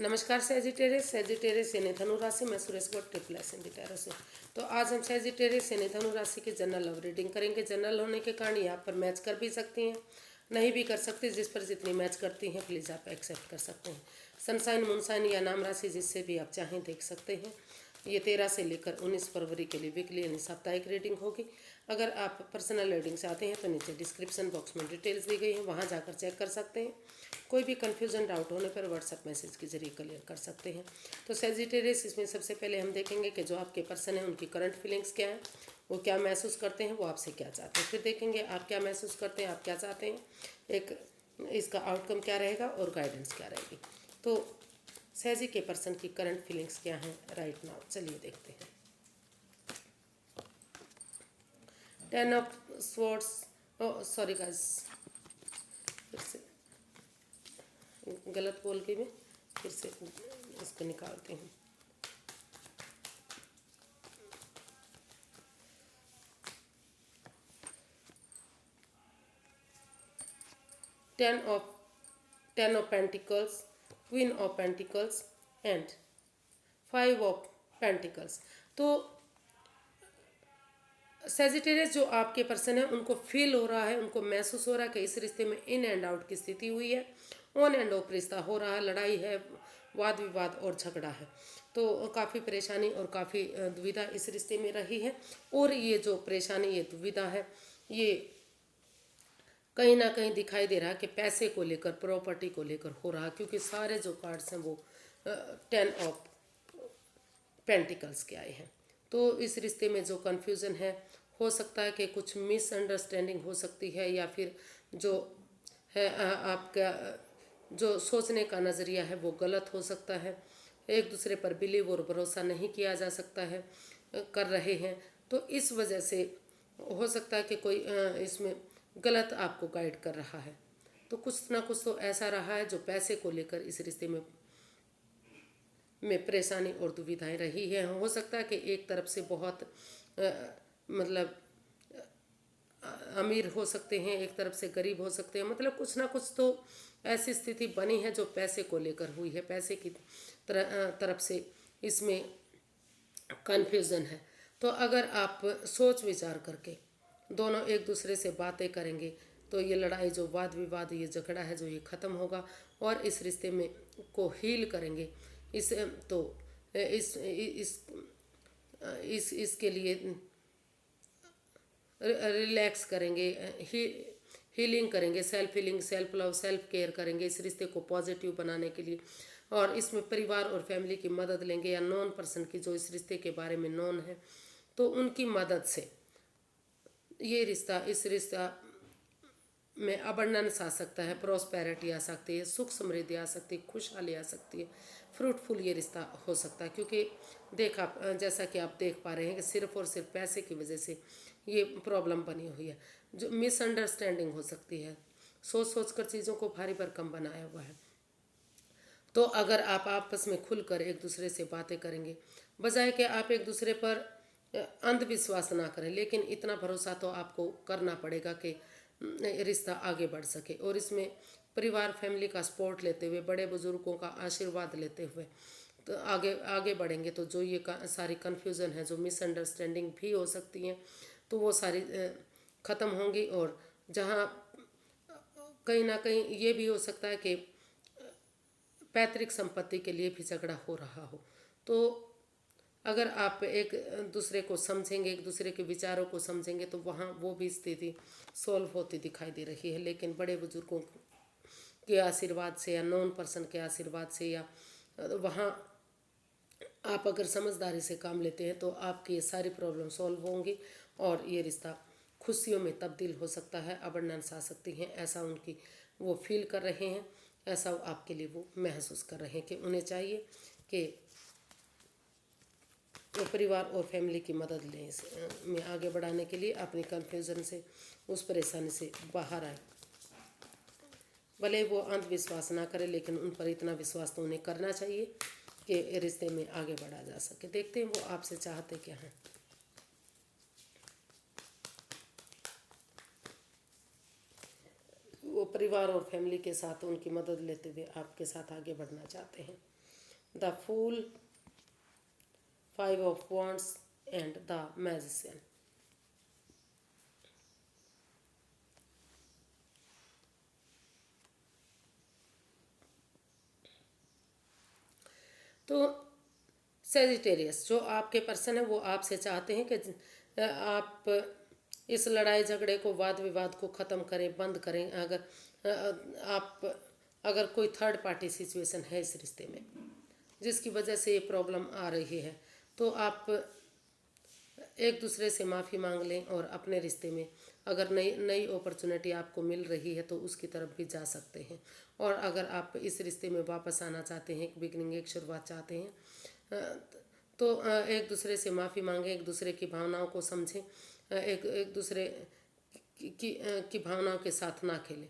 नमस्कार सेजिटेरियस यानी धनु राशि में सुरेश गौड़ ट्रिपल एस इन टैरो से। तो आज हम सेजिटेरियस यानी धनु राशि की जनरल लव रीडिंग करेंगे। जनरल होने के कारण यहाँ पर मैच कर भी सकती हैं, नहीं भी कर सकती। जिस पर जितनी मैच करती हैं प्लीज़ आप एक्सेप्ट कर सकते हैं। सनसाइन मूनसाइन या नाम राशि जिससे भी आप चाहें देख सकते हैं। ये 13 से लेकर 19 फरवरी के लिए वीकली यानी साप्ताहिक रीडिंग होगी। अगर आप पर्सनल रीडिंग चाहते हैं तो नीचे डिस्क्रिप्शन बॉक्स में डिटेल्स दी गई हैं, वहाँ जाकर चेक कर सकते हैं। कोई भी कन्फ्यूजन डाउट होने पर व्हाट्सएप मैसेज के जरिए क्लियर कर सकते हैं। तो सेजिटेरियस इसमें सबसे पहले हम देखेंगे कि जो आपके पर्सन है उनकी करंट फीलिंग्स क्या है, वो क्या महसूस करते हैं, वो आपसे क्या चाहते हैं। फिर देखेंगे आप क्या महसूस करते हैं, आप क्या चाहते हैं, एक इसका आउटकम क्या रहेगा और गाइडेंस क्या रहेगी। तो सहजी के पर्सन की करंट फीलिंग्स क्या हैं राइट नाउ, चलिए देखते हैं। 10 ऑफ स्वॉर्ड्स, सॉरी गाइस, फिर से गलत बोल गई मैं, फिर से इसको निकालती हूँ। Ten of pentacles, queen of pentacles and 5 of pentacles. तो सेजिटेरियस जो आपके पर्सन है उनको फील हो रहा है, उनको महसूस हो रहा है कि इस रिश्ते में इन एंड आउट की स्थिति हुई है, ऑन एंड ऑफ रिश्ता हो रहा है, लड़ाई है, वाद विवाद और झगड़ा है। तो काफ़ी परेशानी और काफ़ी दुविधा इस रिश्ते में रही है। और ये जो परेशानी, ये दुविधा है, ये कहीं ना कहीं दिखाई दे रहा है कि पैसे को लेकर, प्रॉपर्टी को लेकर हो रहा है, क्योंकि सारे जो कार्ड्स हैं वो 10 ऑफ पेंटिकल्स के आए हैं। तो इस रिश्ते में जो कन्फ्यूज़न है, हो सकता है कि कुछ मिसअंडरस्टैंडिंग हो सकती है, या फिर जो है आपका जो सोचने का नज़रिया है वो गलत हो सकता है। एक दूसरे पर बिलीव और भरोसा नहीं किया जा सकता है, कर रहे हैं। तो इस वजह से हो सकता है कि कोई इसमें गलत आपको गाइड कर रहा है। तो कुछ ना कुछ तो ऐसा रहा है जो पैसे को लेकर इस रिश्ते में परेशानी और दुविधाएं रही है। हो सकता है कि एक तरफ से बहुत मतलब अमीर हो सकते हैं, एक तरफ से गरीब हो सकते हैं, मतलब कुछ ना कुछ तो ऐसी स्थिति बनी है जो पैसे को लेकर हुई है, पैसे की तरफ से इसमें कन्फ्यूज़न है। तो अगर आप सोच विचार करके दोनों एक दूसरे से बातें करेंगे तो ये लड़ाई, जो वाद विवाद, ये झगड़ा है जो, ये ख़त्म होगा और इस रिश्ते में को हील करेंगे। इस तो इसके लिए रिलैक्स करेंगे, हीलिंग करेंगे, self healing, self love, self care करेंगे इस रिश्ते को पॉजिटिव बनाने के लिए। और इसमें परिवार और फैमिली की मदद लेंगे, या नॉन पर्सन की जो इस रिश्ते के बारे में नॉन है, तो उनकी मदद से ये रिश्ता, इस रिश्ता में अबंडेंस आ सकता है, प्रॉस्पेरिटी आ सकती है, सुख समृद्धि आ सकती है, खुशहाली आ सकती है, फ्रूटफुल ये रिश्ता हो सकता है। क्योंकि जैसा कि आप देख पा रहे हैं कि सिर्फ और सिर्फ पैसे की वजह से ये प्रॉब्लम बनी हुई है, जो मिसअंडरस्टैंडिंग हो सकती है, सोच सोच कर चीज़ों को भारी भरकम बनाया हुआ है। तो अगर आप आपस में खुलकर एक दूसरे से बातें करेंगे, बजाय कि आप एक दूसरे पर अंधविश्वास ना करें, लेकिन इतना भरोसा तो आपको करना पड़ेगा कि रिश्ता आगे बढ़ सके। और इसमें परिवार फैमिली का सपोर्ट लेते हुए, बड़े बुजुर्गों का आशीर्वाद लेते हुए तो आगे आगे बढ़ेंगे। तो जो ये सारी कन्फ्यूज़न है, जो मिसअंडरस्टैंडिंग भी हो सकती हैं, तो वो सारी ख़त्म होंगी। और जहाँ कहीं ना कहीं ये भी हो सकता है कि पैतृक संपत्ति के लिए भी झगड़ा हो रहा हो, तो अगर आप एक दूसरे को समझेंगे, एक दूसरे के विचारों को समझेंगे, तो वहाँ वो भी स्थिति सॉल्व होती दिखाई दे रही है। लेकिन बड़े बुजुर्गों के आशीर्वाद से या नॉन पर्सन के आशीर्वाद से, या वहाँ आप अगर समझदारी से काम लेते हैं, तो आपकी ये सारी प्रॉब्लम सॉल्व होंगी और ये रिश्ता खुशियों में तब्दील हो सकता है, अबंडेंस आ सकती हैं, ऐसा उनकी वो फील कर रहे हैं, ऐसा आपके लिए वो महसूस कर रहे हैं कि उन्हें चाहिए कि वो परिवार और फैमिली की मदद लें में आगे बढ़ाने के लिए, अपनी कन्फ्यूज़न से, उस परेशानी से बाहर आए। भले वो अंधविश्वास ना करें, लेकिन उन पर इतना विश्वास तो उन्हें करना चाहिए कि रिश्ते में आगे बढ़ा जा सके। देखते हैं वो आपसे चाहते क्या हैं। वो परिवार और फैमिली के साथ उनकी मदद लेते हुए आपके साथ आगे बढ़ना चाहते हैं। The fool, 5 of Wands and the Magician. तो सेजिटेरियस जो आपके पर्सन है वो आपसे चाहते हैं कि आप इस लड़ाई झगड़े को, वाद विवाद को ख़त्म करें, बंद करें। आप अगर कोई थर्ड पार्टी सिचुएशन है इस रिश्ते में जिसकी वजह से ये प्रॉब्लम आ रही है, तो आप एक दूसरे से माफ़ी मांग लें और अपने रिश्ते में अगर नई नई अपॉर्चुनिटी आपको मिल रही है तो उसकी तरफ भी जा सकते हैं। और अगर आप इस रिश्ते में वापस आना चाहते हैं, एक बिगनिंग, एक शुरुआत चाहते हैं, तो एक दूसरे से माफ़ी मांगें, एक दूसरे की भावनाओं को समझें, एक एक दूसरे की भावनाओं के साथ ना खेलें।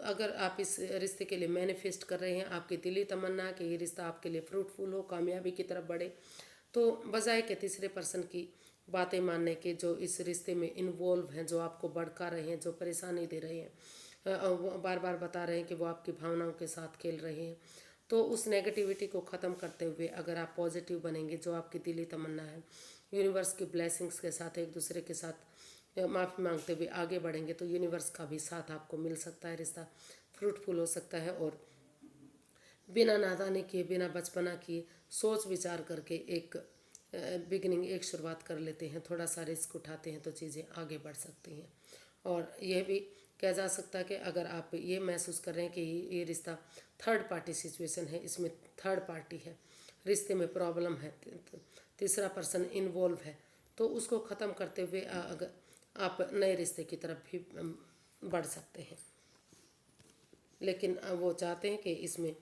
अगर आप इस रिश्ते के लिए मैनिफेस्ट कर रहे हैं, आपकी दिली तमन्ना है कि ये रिश्ता आपके लिए फ्रूटफुल हो, कामयाबी की तरफ बढ़े, तो बजाय के तीसरे पर्सन की बातें मानने के, जो इस रिश्ते में इन्वॉल्व हैं, जो आपको भड़का रहे हैं, जो परेशानी दे रहे हैं, बार बार बता रहे हैं कि वो आपकी भावनाओं के साथ खेल रहे हैं, तो उस नेगेटिविटी को ख़त्म करते हुए अगर आप पॉजिटिव बनेंगे, जो आपकी दिली तमन्ना है, यूनिवर्स की ब्लेसिंग्स के साथ एक दूसरे के साथ माफ़ी मांगते हुए आगे बढ़ेंगे, तो यूनिवर्स का भी साथ आपको मिल सकता है, रिश्ता फ्रूटफुल हो सकता है। और बिना नादानी किए, बिना बचपना किए, सोच विचार करके एक बिगनिंग, एक शुरुआत कर लेते हैं, थोड़ा सा रिस्क उठाते हैं, तो चीज़ें आगे बढ़ सकती हैं। और यह भी कहा जा सकता है कि अगर आप ये महसूस कर रहे हैं कि ये रिश्ता थर्ड पार्टी सिचुएशन है, इसमें थर्ड पार्टी है, रिश्ते में प्रॉब्लम है, तीसरा पर्सन इन्वॉल्व है, तो उसको ख़त्म करते हुए अगर आप नए रिश्ते की तरफ भी बढ़ सकते हैं। लेकिन वो चाहते हैं कि इसमें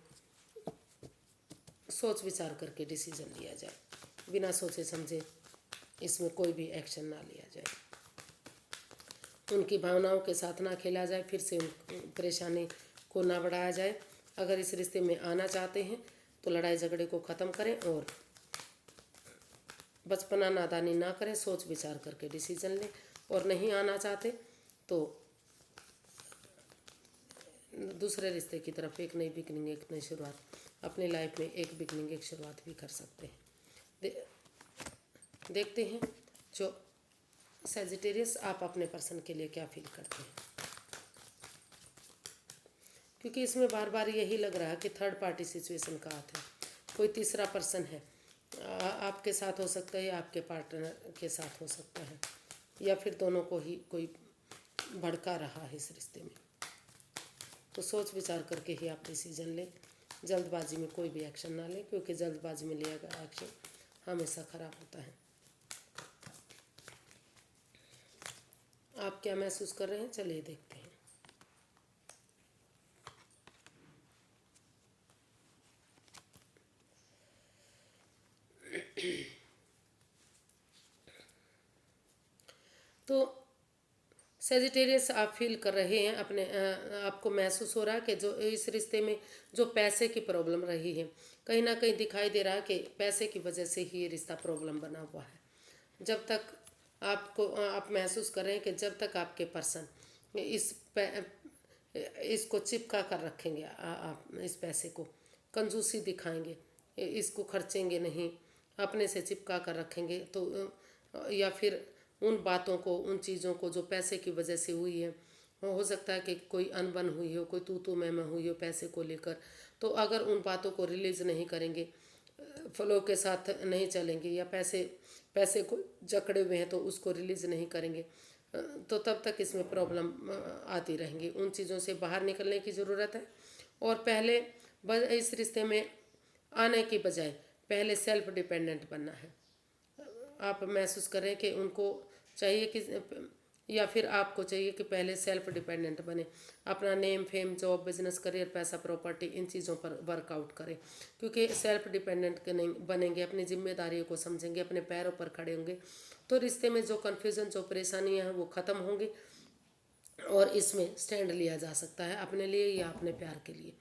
सोच विचार करके डिसीजन लिया जाए, बिना सोचे समझे इसमें कोई भी एक्शन ना लिया जाए, उनकी भावनाओं के साथ ना खेला जाए, फिर से उन परेशानी को ना बढ़ाया जाए। अगर इस रिश्ते में आना चाहते हैं तो लड़ाई झगड़े को ख़त्म करें और बचपना नादानी ना करें, सोच विचार करके डिसीजन लें। और नहीं आना चाहते तो दूसरे रिश्ते की तरफ एक नई बिगनिंग, एक नई शुरुआत, अपनी लाइफ में एक बिगनिंग, एक शुरुआत भी कर सकते हैं। देखते हैं जो सेजिटेरियस आप अपने पर्सन के लिए क्या फील करते हैं, क्योंकि इसमें बार बार यही लग रहा है कि थर्ड पार्टी सिचुएशन का हाथ है, कोई तीसरा पर्सन है, आपके साथ हो सकता है, आपके पार्टनर के साथ हो सकता है, या फिर दोनों को ही कोई भड़का रहा है इस रिश्ते में। तो सोच विचार करके ही आप डिसीजन लें, जल्दबाजी में कोई भी एक्शन ना लें, क्योंकि जल्दबाजी में लिया गया एक्शन हमेशा ख़राब होता है। आप क्या महसूस कर रहे हैं, चलिए देखते हैं। तो सेजिटेरियस आप फील कर रहे हैं अपने आपको महसूस हो रहा है कि जो इस रिश्ते में जो पैसे की प्रॉब्लम रही है, कहीं ना कहीं दिखाई दे रहा है कि पैसे की वजह से ही ये रिश्ता प्रॉब्लम बना हुआ है। जब तक आपको आप महसूस कर रहे हैं कि जब तक आपके पर्सन इसको चिपका कर रखेंगे, आप इस पैसे को कंजूसी दिखाएंगे, इसको खर्चेंगे नहीं, अपने से चिपका कर रखेंगे, तो या फिर उन बातों को, उन चीज़ों को जो पैसे की वजह से हुई है, हो सकता है कि कोई अनबन हुई हो, कोई तू मैं हुई हो पैसे को लेकर, तो अगर उन बातों को रिलीज़ नहीं करेंगे, फ्लो के साथ नहीं चलेंगे, या पैसे पैसे को जकड़े हुए हैं तो उसको रिलीज़ नहीं करेंगे, तो तब तक इसमें प्रॉब्लम आती रहेंगी। उन चीज़ों से बाहर निकलने की ज़रूरत है। और पहले इस रिश्ते में आने की बजाय पहले सेल्फ डिपेंडेंट बनना है। आप महसूस करें कि उनको चाहिए कि, या फिर आपको चाहिए कि पहले सेल्फ डिपेंडेंट बने, अपना name, fame, job, business, career, पैसा, प्रॉपर्टी, इन चीज़ों पर वर्कआउट करें, क्योंकि सेल्फ डिपेंडेंट बनेंगे, अपनी जिम्मेदारियों को समझेंगे, अपने पैरों पर खड़े होंगे, तो रिश्ते में जो कन्फ्यूज़न, जो परेशानियाँ हैं वो ख़त्म होंगी और इसमें स्टैंड लिया जा सकता है अपने लिए या अपने प्यार के लिए।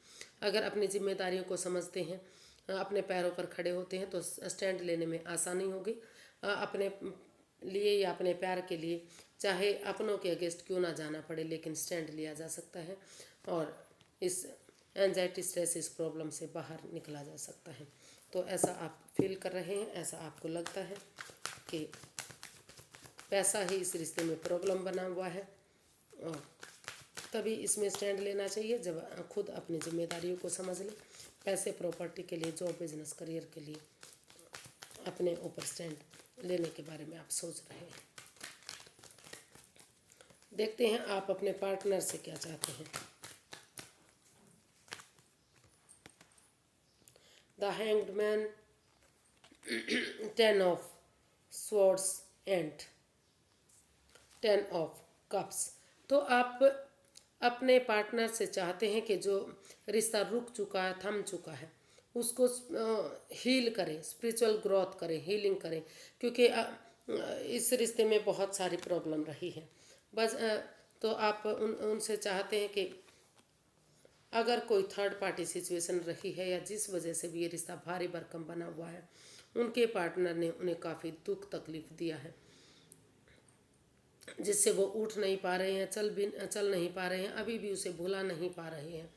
अगर अपनी जिम्मेदारियों को समझते हैं, अपने पैरों पर खड़े होते हैं, तो स्टैंड लेने में आसानी होगी। अपने लिए या अपने प्यार के लिए चाहे अपनों के अगेंस्ट क्यों ना जाना पड़े, लेकिन स्टैंड लिया जा सकता है। और इस एंजाइटी स्ट्रेस इस प्रॉब्लम से बाहर निकला जा सकता है। तो ऐसा आप फील कर रहे हैं, ऐसा आपको लगता है कि पैसा ही इस रिश्ते में प्रॉब्लम बना हुआ है, और तभी इसमें स्टैंड लेना चाहिए जब खुद अपनी जिम्मेदारियों को समझ लें। पैसे, प्रॉपर्टी के लिए, जॉब, बिजनेस, करियर के लिए अपने ऊपर स्टैंड लेने के बारे में आप सोच रहे हैं। देखते हैं आप अपने पार्टनर से क्या चाहते हैं। The hanged man, 10 of swords and 10 of cups. तो आप अपने पार्टनर से चाहते हैं कि जो रिश्ता रुक चुका है, थम चुका है, उसको हील करें, स्पिरिचुअल ग्रोथ करें, हीलिंग करें, क्योंकि इस रिश्ते में बहुत सारी प्रॉब्लम रही है। बस तो आप उनसे चाहते हैं कि अगर कोई थर्ड पार्टी सिचुएशन रही है या जिस वजह से भी ये रिश्ता भारी भरकम बना हुआ है, उनके पार्टनर ने उन्हें काफ़ी दुख तकलीफ दिया है, जिससे वो उठ नहीं पा रहे हैं, चल नहीं पा रहे हैं, अभी भी उसे भुला नहीं पा रहे हैं।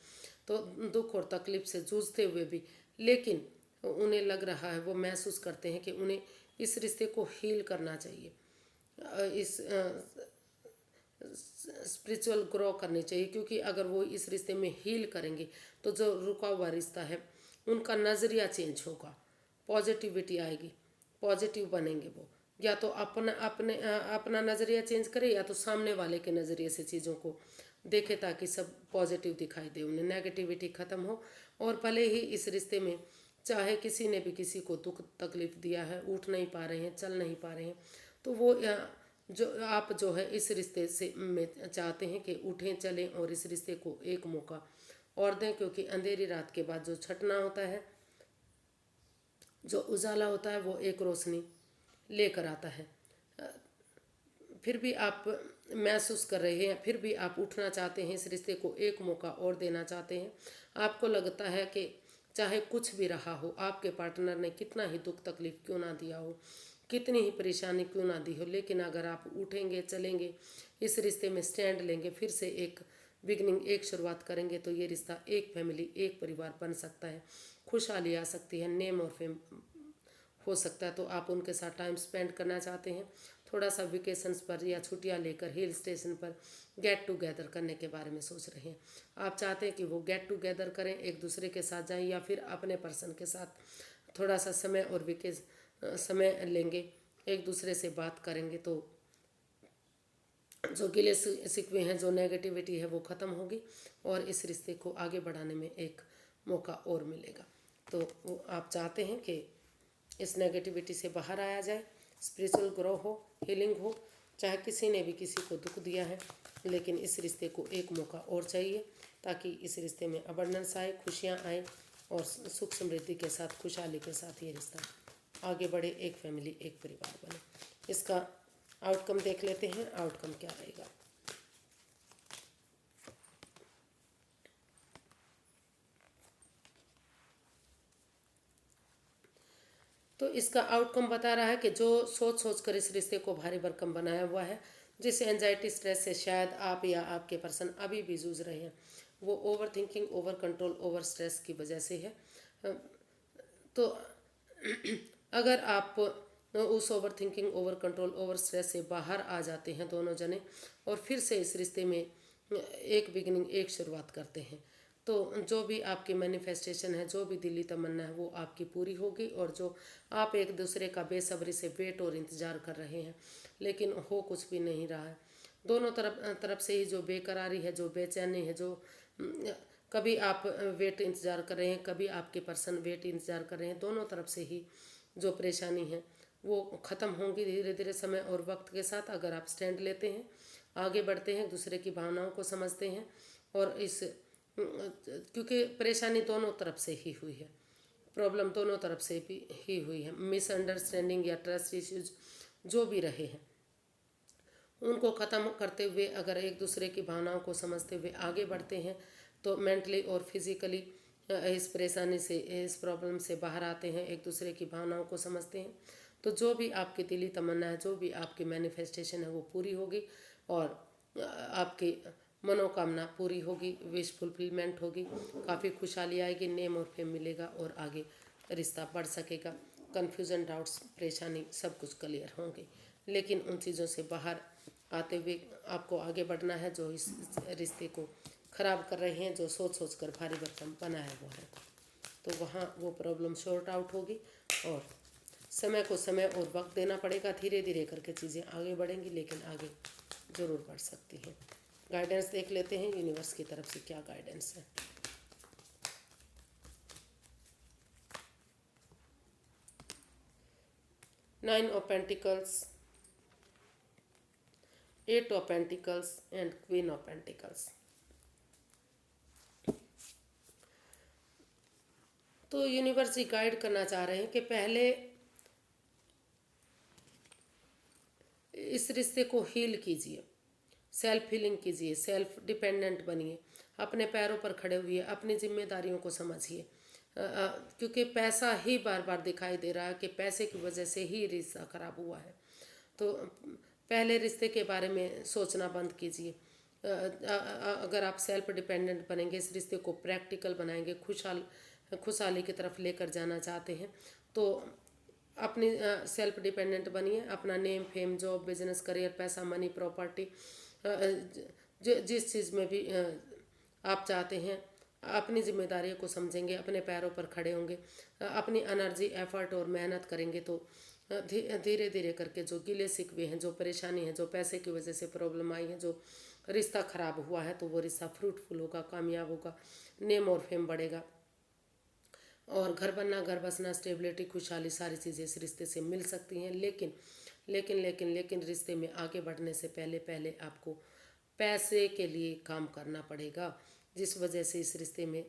तो दुख और तकलीफ से जूझते हुए भी, लेकिन उन्हें लग रहा है, वो महसूस करते हैं कि उन्हें इस रिश्ते को हील करना चाहिए, इस स्पिरिचुअल ग्रो करनी चाहिए, क्योंकि अगर वो इस रिश्ते में हील करेंगे तो जो रुका हुआ रिश्ता है उनका नज़रिया चेंज होगा, पॉजिटिविटी आएगी, पॉजिटिव बनेंगे वो। या तो अपना नज़रिया चेंज करे, या तो सामने वाले के नज़रिए से चीज़ों को देखे, ताकि सब पॉजिटिव दिखाई दे, उन्हें नेगेटिविटी ख़त्म हो। और भले ही इस रिश्ते में चाहे किसी ने भी किसी को दुख तकलीफ दिया है, उठ नहीं पा रहे हैं, चल नहीं पा रहे हैं, तो वो जो आप जो है इस रिश्ते से में चाहते हैं कि उठें, चलें और इस रिश्ते को एक मौका और दें, क्योंकि अंधेरी रात के बाद जो छटना होता है, जो उजाला होता है, वो एक रोशनी लेकर आता है। फिर भी आप महसूस कर रहे हैं, फिर भी आप उठना चाहते हैं, इस रिश्ते को एक मौका और देना चाहते हैं। आपको लगता है कि चाहे कुछ भी रहा हो, आपके पार्टनर ने कितना ही दुख तकलीफ क्यों ना दिया हो, कितनी ही परेशानी क्यों ना दी हो, लेकिन अगर आप उठेंगे, चलेंगे, इस रिश्ते में स्टैंड लेंगे, फिर से एक बिगनिंग, एक शुरुआत करेंगे, तो ये रिश्ता एक फैमिली, एक परिवार बन सकता है, खुशहाली आ सकती है, नेम और फेम हो सकता है। तो आप उनके साथ टाइम स्पेंड करना चाहते हैं, थोड़ा सा वेकेशंस पर या छुट्टियां लेकर हिल स्टेशन पर गेट टुगेदर करने के बारे में सोच रहे हैं। आप चाहते हैं कि वो गेट टुगेदर करें, एक दूसरे के साथ जाएं, या फिर अपने पर्सन के साथ थोड़ा सा समय और समय लेंगे, एक दूसरे से बात करेंगे, तो जो गिले शिकवे हैं, जो नेगेटिविटी है, वो ख़त्म होगी और इस रिश्ते को आगे बढ़ाने में एक मौका और मिलेगा। तो आप चाहते हैं कि इस नेगेटिविटी से बाहर आया जाए, स्पिरिचुअल ग्रो हो, हीलिंग हो, चाहे किसी ने भी किसी को दुख दिया है, लेकिन इस रिश्ते को एक मौका और चाहिए, ताकि इस रिश्ते में अबंडेंस आए, खुशियाँ आए और सुख समृद्धि के साथ, खुशहाली के साथ ये रिश्ता आगे बढ़े, एक फैमिली, एक परिवार बने। इसका आउटकम देख लेते हैं, आउटकम क्या रहेगा। तो इसका आउटकम बता रहा है कि जो सोच सोच कर इस रिश्ते को भारी भरकम बनाया हुआ है, जिस एंजाइटी स्ट्रेस से शायद आप या आपके पर्सन अभी भी जूझ रहे हैं, वो over thinking, over control, over stress की वजह से है। तो अगर आप उस over thinking, over control, over stress से बाहर आ जाते हैं दोनों जने, और फिर से इस रिश्ते में एक बिगिनिंग, एक शुरुआत करते हैं, तो जो भी आपकी मैनिफेस्टेशन है, जो भी दिली तमन्ना है, वो आपकी पूरी होगी। और जो आप एक दूसरे का बेसब्री से वेट और इंतज़ार कर रहे हैं, लेकिन हो कुछ भी नहीं रहा है, दोनों तरफ से ही जो बेकरारी है, जो बेचैनी है, जो कभी आप वेट इंतज़ार कर रहे हैं, कभी आपके पर्सन वेट इंतज़ार कर रहे हैं, दोनों तरफ से ही जो परेशानी है वो ख़त्म होंगी धीरे धीरे समय और वक्त के साथ, अगर आप स्टैंड लेते हैं, आगे बढ़ते हैं, दूसरे की भावनाओं को समझते हैं। और इस क्योंकि परेशानी दोनों तरफ से ही हुई है, प्रॉब्लम दोनों तरफ से भी ही हुई है, मिसअंडरस्टैंडिंग या ट्रस्ट इश्यूज जो भी रहे हैं, उनको ख़त्म करते हुए अगर एक दूसरे की भावनाओं को समझते हुए आगे बढ़ते हैं, तो मेंटली और फिज़िकली इस परेशानी से, इस प्रॉब्लम से बाहर आते हैं, एक दूसरे की भावनाओं को समझते हैं, तो जो भी आपकी दिली तमन्ना है, जो भी आपकी मैनिफेस्टेशन है, वो पूरी होगी। और आपकी मनोकामना पूरी होगी, विश फुलफिलमेंट होगी, काफ़ी खुशहाली आएगी, नेम और फेम मिलेगा और आगे रिश्ता बढ़ सकेगा। कन्फ्यूज़न, डाउट्स, परेशानी सब कुछ क्लियर होंगे, लेकिन उन चीज़ों से बाहर आते हुए आपको आगे बढ़ना है जो इस रिश्ते को ख़राब कर रहे हैं, जो सोच सोच कर भारी भरकम बनाया हुआ है। तो वहाँ वो प्रॉब्लम सॉर्ट आउट होगी और समय को समय और वक्त देना पड़ेगा। धीरे धीरे करके चीज़ें आगे बढ़ेंगी, लेकिन आगे ज़रूर बढ़ सकती हैं। गाइडेंस देख लेते हैं यूनिवर्स की तरफ से क्या गाइडेंस है। 9 of pentacles, 8 of pentacles and queen of pentacles. तो यूनिवर्स ही गाइड करना चाह रहे हैं कि पहले इस रिश्ते को हील कीजिए, सेल्फ हीलिंग कीजिए, सेल्फ डिपेंडेंट बनिए, अपने पैरों पर खड़े हुए अपनी जिम्मेदारियों को समझिए। क्योंकि पैसा ही बार बार दिखाई दे रहा है कि पैसे की वजह से ही रिश्ता खराब हुआ है। तो पहले रिश्ते के बारे में सोचना बंद कीजिए। अगर आप सेल्फ डिपेंडेंट बनेंगे, इस रिश्ते को प्रैक्टिकल बनाएंगे, खुशहाली की तरफ लेकर जाना चाहते हैं, तो अपनी सेल्फ डिपेंडेंट बनिए। अपना name, fame, job, business, career, पैसा, मनी, प्रॉपर्टी, जिस चीज़ में भी आप चाहते हैं, अपनी जिम्मेदारियों को समझेंगे, अपने पैरों पर खड़े होंगे, अपनी एनर्जी, एफर्ट और मेहनत करेंगे, तो धीरे धीरे करके जो गिले शिकवे हैं, जो परेशानी है, जो पैसे की वजह से प्रॉब्लम आई है, जो रिश्ता खराब हुआ है, तो वो रिश्ता फ्रूटफुल होगा, कामयाब होगा, नेम और फेम बढ़ेगा और घर बनना, घर बसना, स्टेबिलिटी, खुशहाली, सारी चीज़ें इस रिश्ते से मिल सकती हैं। लेकिन रिश्ते में आगे बढ़ने से पहले आपको पैसे के लिए काम करना पड़ेगा, जिस वजह से इस रिश्ते में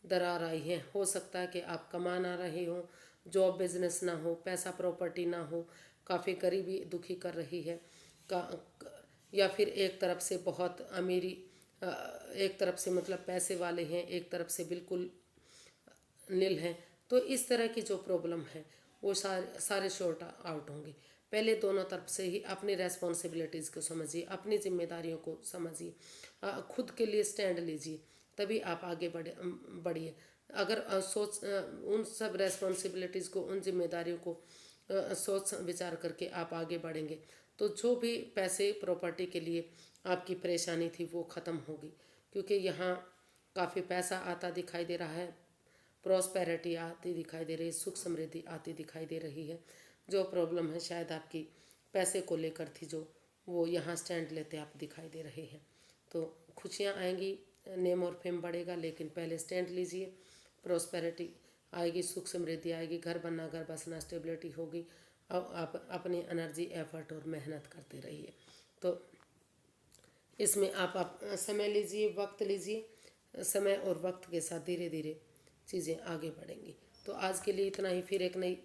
दरार आई है। हो सकता है कि आप कमा ना रहे हो, जॉब बिजनेस ना हो, पैसा प्रॉपर्टी ना हो, काफ़ी गरीबी दुखी कर रही है या फिर एक तरफ से बहुत अमीरी, एक तरफ से मतलब पैसे वाले हैं, एक तरफ से बिल्कुल नील हैं। तो इस तरह की जो प्रॉब्लम है वो सारे शॉर्ट आउट होंगे। पहले दोनों तरफ से ही अपनी रेस्पॉन्सिबिलिटीज़ को समझिए, अपनी जिम्मेदारियों को समझिए, खुद के लिए स्टैंड लीजिए, तभी आप आगे बढ़िए। अगर उन सब रेस्पॉन्सिबिलिटीज़ को, उन जिम्मेदारियों को सोच विचार करके आप आगे बढ़ेंगे, तो जो भी पैसे प्रॉपर्टी के लिए आपकी परेशानी थी वो ख़त्म होगी। क्योंकि यहाँ काफ़ी पैसा आता दिखाई दे रहा है, प्रॉस्पेरिटी आती दिखाई दे रही है, सुख समृद्धि आती दिखाई दे रही है। जो प्रॉब्लम है शायद आपकी पैसे को लेकर थी, जो वो यहाँ स्टैंड लेते आप दिखाई दे रहे हैं। तो खुशियाँ आएंगी, नेम और फेम बढ़ेगा, लेकिन पहले स्टैंड लीजिए। प्रॉस्पेरिटी आएगी, सुख समृद्धि आएगी, घर बनना, घर बसना, स्टेबिलिटी होगी। अब आप अपनी एनर्जी, एफर्ट और मेहनत करते रहिए। तो इसमें आप समय लीजिए, वक्त लीजिए, समय और वक्त के साथ धीरे धीरे चीज़ें आगे बढ़ेंगी। तो आज के लिए इतना ही, फिर एक नई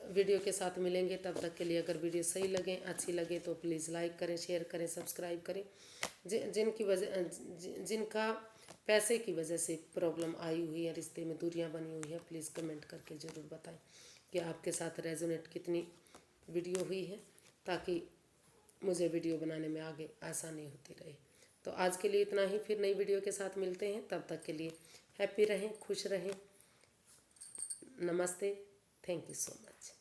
वीडियो के साथ मिलेंगे। तब तक के लिए अगर वीडियो सही लगे, अच्छी लगे, तो प्लीज़ लाइक करें, शेयर करें, सब्सक्राइब करें। जिनका पैसे की वजह से प्रॉब्लम आई हुई है, रिश्ते में दूरियां बनी हुई है, प्लीज़ कमेंट करके ज़रूर बताएं कि आपके साथ रेजोनेट कितनी वीडियो हुई है, ताकि मुझे वीडियो बनाने में आगे आसानी होती रहे। तो आज के लिए इतना ही, फिर नई वीडियो के साथ मिलते हैं। तब तक के लिए हैप्पी रहें, खुश रहें। नमस्ते, थैंक यू सो मच।